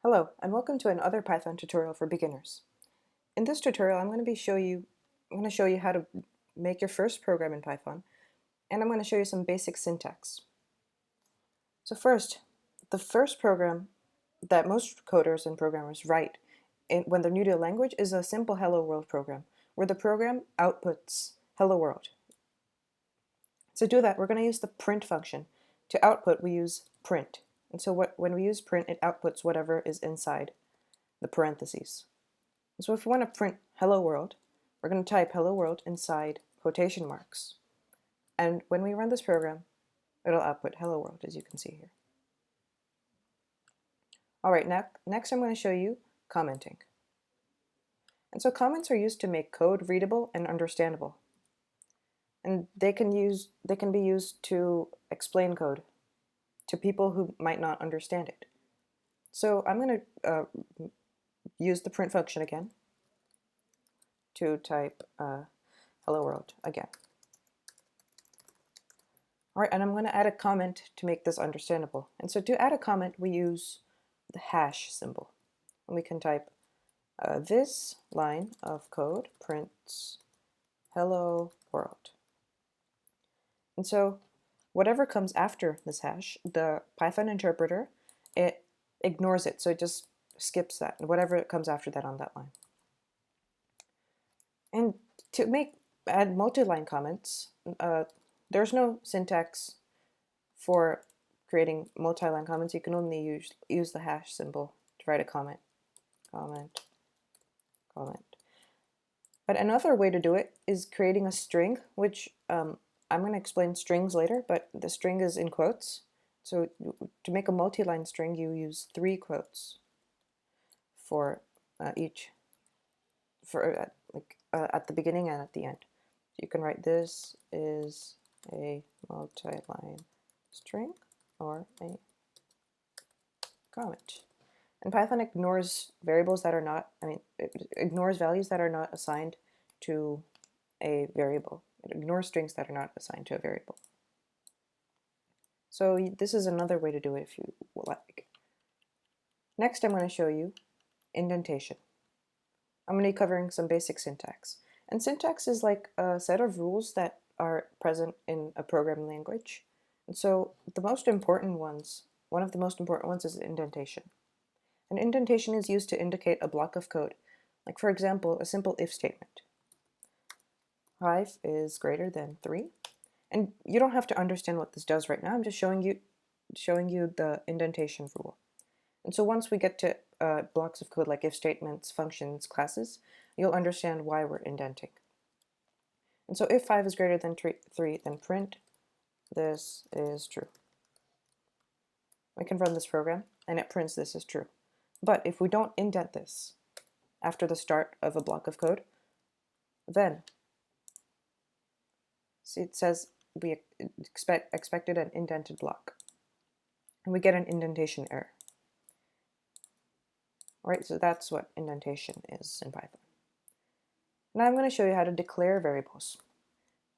Hello, and welcome to another Python tutorial for beginners. In this tutorial, I'm going to show you how to make your first program in Python, and I'm going to show you some basic syntax. So first, the first program that most coders and programmers write when they're new to a language is a simple hello world program, where the program outputs hello world. To do that, we're going to use the print function. To output, we use print. And so when we use print, it outputs whatever is inside the parentheses. So if we want to print hello world, we're going to type hello world inside quotation marks. And when we run this program, it'll output hello world, as you can see here. All right, next I'm going to show you commenting. And so comments are used to make code readable and understandable. And they can be used to explain code to people who might not understand it. So I'm going to use the print function again to type hello world again. All right, and I'm going to add a comment to make this understandable. And so to add a comment, we use the hash symbol. And we can type this line of code prints hello world. And so whatever comes after this hash, the Python interpreter, it ignores it. So it just skips that, whatever comes after that on that line. And to add multi-line comments, there's no syntax for creating multi-line comments. You can only use the hash symbol to write a comment. Comment. But another way to do it is creating a string, which I'm going to explain strings later, but the string is in quotes. So to make a multi-line string, you use 3 quotes for each, at the beginning and at the end. So you can write this is a multi-line string or a comment. And Python ignores variables that are not, it ignores values that are not assigned to a variable. It ignores strings that are not assigned to a variable. So this is another way to do it if you like. Next, I'm going to show you indentation. I'm going to be covering some basic syntax. And syntax is like a set of rules that are present in a programming language. And so one of the most important ones is indentation. An indentation is used to indicate a block of code. Like for example, a simple if statement. 5 is greater than 3. And you don't have to understand what this does right now. I'm just showing you the indentation rule. And so once we get to blocks of code like if statements, functions, classes, you'll understand why we're indenting. And so if 5 is greater than 3, then print this is true. We can run this program and it prints this as true. But if we don't indent this after the start of a block of code, then see it says we expected an indented block. And we get an indentation error. All right, so that's what indentation is in Python. Now I'm going to show you how to declare variables.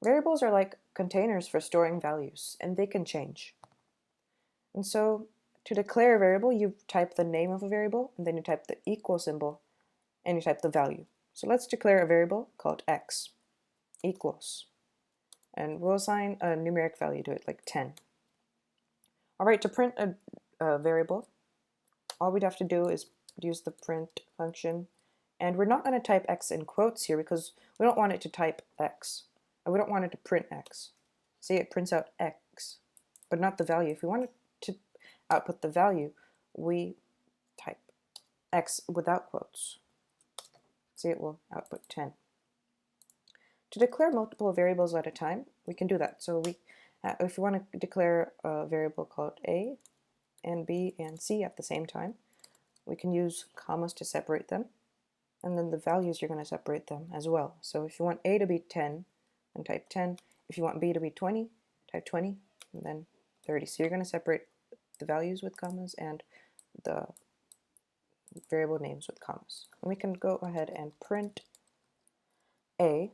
Variables are like containers for storing values, and they can change. And so to declare a variable, you type the name of a variable, and then you type the equal symbol, and you type the value. So let's declare a variable called x equals, and we'll assign a numeric value to it, like 10. All right, to print a variable, all we'd have to do is use the print function, and we're not going to type x in quotes here because we don't want it to type x. We don't want it to print x. See, it prints out x, but not the value. If we want it to output the value, we type x without quotes. See, it will output 10. To declare multiple variables at a time, we can do that. So if we want to declare a variable called a and b and c at the same time, we can use commas to separate them, and then the values you're going to separate them as well. So if you want a to be 10, then type 10. If you want b to be 20, type 20, and then 30. So you're going to separate the values with commas and the variable names with commas. And we can go ahead and print a.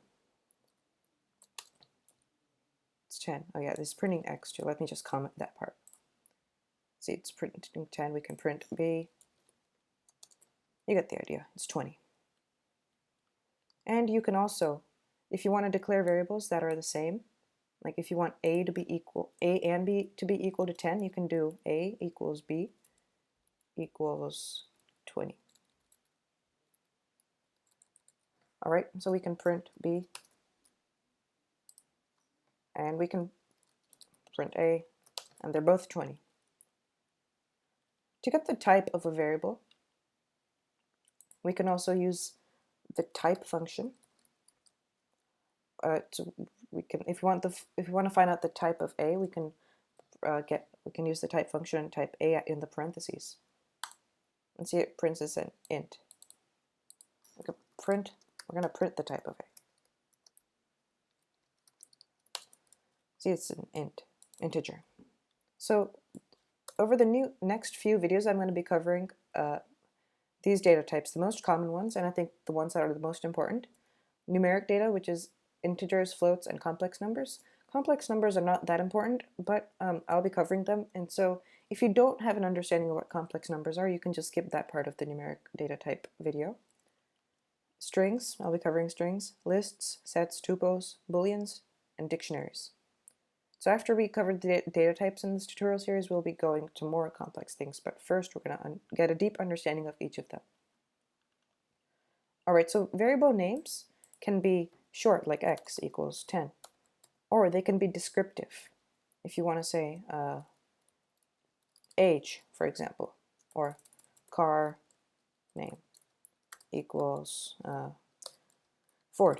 It's 10. Oh yeah, this is printing x too. Let me just comment that part. See, it's printing 10. We can print b. You get the idea, it's 20. And you can also, if you want to declare variables that are the same, like if you want A and B to be equal to 10, you can do A equals B equals 20. All right, so we can print B, and we can print A, and they're both 20. To get the type of a variable, we can also use the type function. If we want to find out the type of A, we can use the type function and type A in the parentheses. And see, it prints as an int. We're going to print the type of A. See, it's an integer. So over the next few videos, I'm going to be covering these data types, the most common ones, and I think the ones that are the most important. Numeric data, which is integers, floats, and complex numbers. Complex numbers are not that important, but I'll be covering them, and so if you don't have an understanding of what complex numbers are, you can just skip that part of the numeric data type video. Strings, I'll be covering strings, lists, sets, tuples, booleans, and dictionaries. So after we covered the data types in this tutorial series, we'll be going to more complex things, but first we're going to get a deep understanding of each of them. Alright, so variable names can be short, like x equals 10, or they can be descriptive, if you want to say age, for example, or car name equals Ford.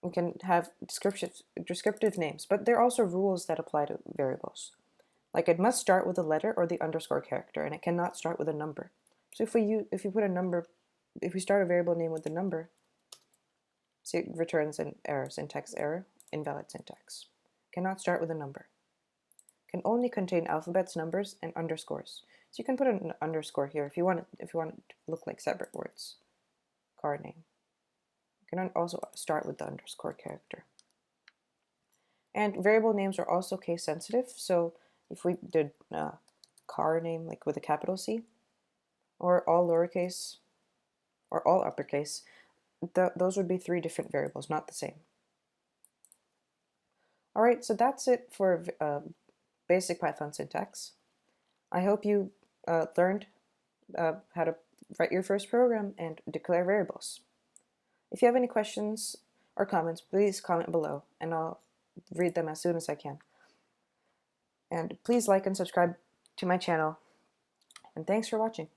We can have descriptive names, but there are also rules that apply to variables. Like it must start with a letter or the underscore character, and it cannot start with a number. So if we start a variable name with a number, see, it returns an error, syntax error, invalid syntax. Cannot start with a number. Can only contain alphabets, numbers, and underscores. So you can put an underscore here if you want it to look like separate words. Car name. You can also start with the underscore character. And variable names are also case sensitive, so if we did car name like with a capital C, or all lowercase, or all uppercase, those would be 3 different variables, not the same. Alright, so that's it for basic Python syntax. I hope you learned how to write your first program and declare variables. If you have any questions or comments, please comment below, and I'll read them as soon as I can. And please like and subscribe to my channel, and thanks for watching.